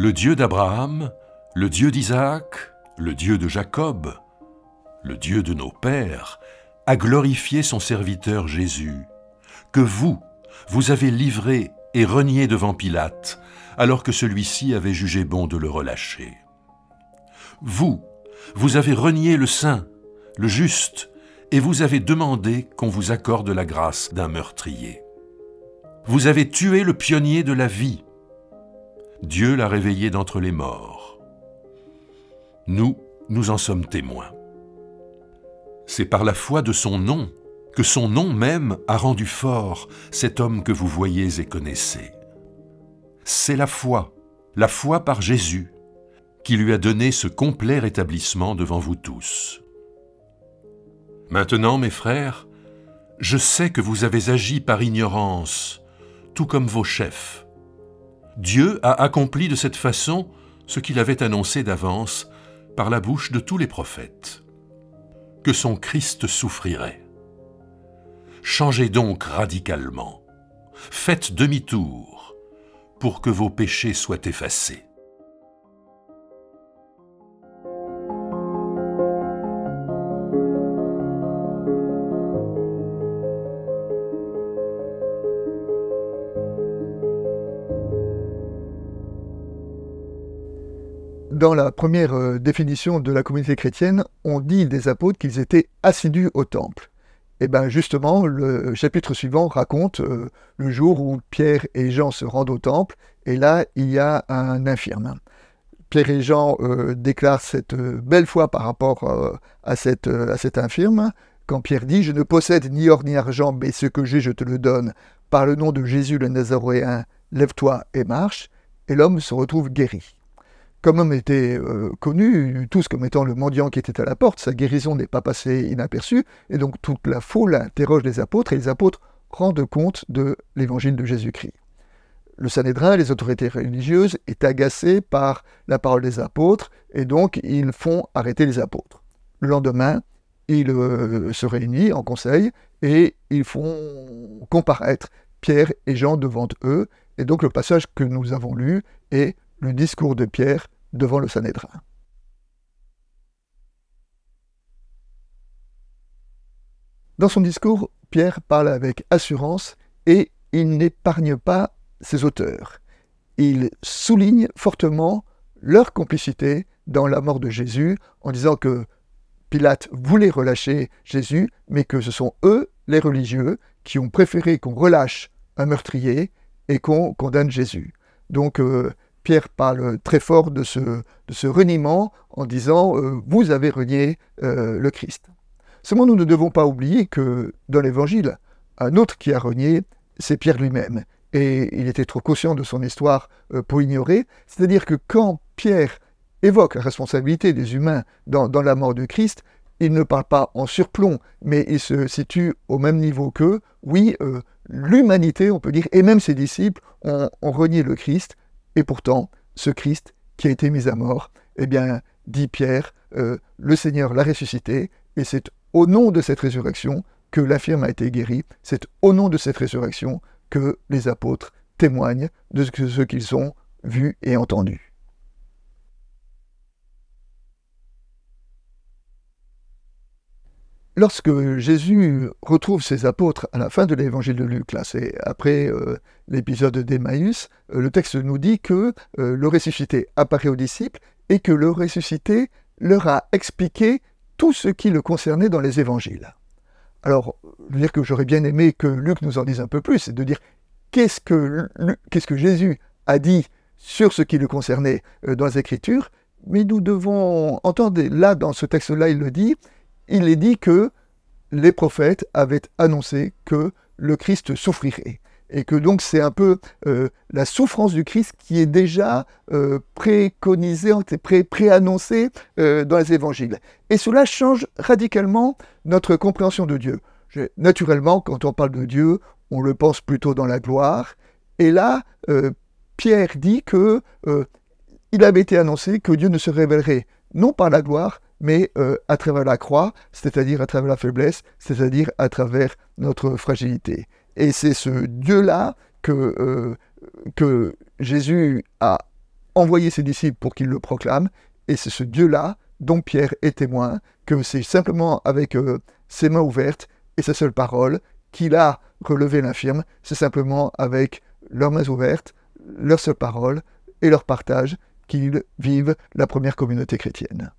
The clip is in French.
le Dieu d'Abraham, le Dieu d'Isaac, le Dieu de Jacob, le Dieu de nos pères, a glorifié son serviteur Jésus, que vous avez livré et renié devant Pilate, alors que celui-ci avait jugé bon de le relâcher. Vous avez renié le saint, le juste, et vous avez demandé qu'on vous accorde la grâce d'un meurtrier. Vous avez tué le pionnier de la vie. Dieu l'a réveillé d'entre les morts. Nous en sommes témoins. C'est par la foi de son nom que son nom même a rendu fort cet homme que vous voyez et connaissez. C'est la foi par Jésus, qui lui a donné ce complet rétablissement devant vous tous. Maintenant, mes frères, je sais que vous avez agi par ignorance, tout comme vos chefs. Dieu a accompli de cette façon ce qu'il avait annoncé d'avance par la bouche de tous les prophètes, que son Christ souffrirait. Changez donc radicalement, faites demi-tour pour que vos péchés soient effacés. Dans la première définition de la communauté chrétienne, on dit des apôtres qu'ils étaient assidus au temple. Et bien justement, le chapitre suivant raconte le jour où Pierre et Jean se rendent au temple, et là, il y a un infirme. Pierre et Jean déclarent cette belle foi par rapport à cet infirme, quand Pierre dit « Je ne possède ni or ni argent, mais ce que j'ai, je te le donne. Par le nom de Jésus le Nazaréen, lève-toi et marche. » Et l'homme se retrouve guéri. Comme l'homme était connu, tous comme étant le mendiant qui était à la porte, sa guérison n'est pas passée inaperçue, et donc toute la foule interroge les apôtres, et les apôtres rendent compte de l'évangile de Jésus-Christ. Le Sanhédrin, les autorités religieuses, est agacé par la parole des apôtres, et donc ils font arrêter les apôtres. Le lendemain, ils se réunissent en conseil, et ils font comparaître Pierre et Jean devant eux, et donc le passage que nous avons lu est le discours de Pierre devant le Sanhédrin. Dans son discours, Pierre parle avec assurance et il n'épargne pas ses auteurs. Il souligne fortement leur complicité dans la mort de Jésus en disant que Pilate voulait relâcher Jésus, mais que ce sont eux, les religieux, qui ont préféré qu'on relâche un meurtrier et qu'on condamne Jésus. Donc, Pierre parle très fort de ce reniement en disant « Vous avez renié le Christ ». Seulement, nous ne devons pas oublier que dans l'Évangile, un autre qui a renié, c'est Pierre lui-même. Et il était trop conscient de son histoire pour ignorer. C'est-à-dire que quand Pierre évoque la responsabilité des humains dans la mort de Christ, il ne parle pas en surplomb, mais il se situe au même niveau qu'eux. Oui, l'humanité, on peut dire, et même ses disciples ont renié le Christ. Et pourtant, ce Christ qui a été mis à mort, eh bien, dit Pierre, le Seigneur l'a ressuscité, et c'est au nom de cette résurrection que l'infirme a été guéri, c'est au nom de cette résurrection que les apôtres témoignent de ce qu'ils ont vu et entendu. Lorsque Jésus retrouve ses apôtres à la fin de l'évangile de Luc, là c'est après l'épisode d'Emmaüs, le texte nous dit que le ressuscité apparaît aux disciples et que le ressuscité leur a expliqué tout ce qui le concernait dans les évangiles. Alors, je veux dire que j'aurais bien aimé que Luc nous en dise un peu plus, et de dire qu'est-ce que Jésus a dit sur ce qui le concernait dans les Écritures, mais nous devons entendre, là dans ce texte-là il est dit que les prophètes avaient annoncé que le Christ souffrirait. Et que donc c'est un peu la souffrance du Christ qui est déjà préconisée, préannoncée dans les évangiles. Et cela change radicalement notre compréhension de Dieu. Naturellement, quand on parle de Dieu, on le pense plutôt dans la gloire. Et là, Pierre dit que il avait été annoncé que Dieu ne se révélerait non par la gloire, mais à travers la croix, c'est-à-dire à travers la faiblesse, c'est-à-dire à travers notre fragilité. Et c'est ce Dieu-là que Jésus a envoyé ses disciples pour qu'ils le proclament, et c'est ce Dieu-là dont Pierre est témoin, que c'est simplement avec ses mains ouvertes et sa seule parole qu'il a relevé l'infirme, c'est simplement avec leurs mains ouvertes, leur seule parole et leur partage qu'ils vivent la première communauté chrétienne.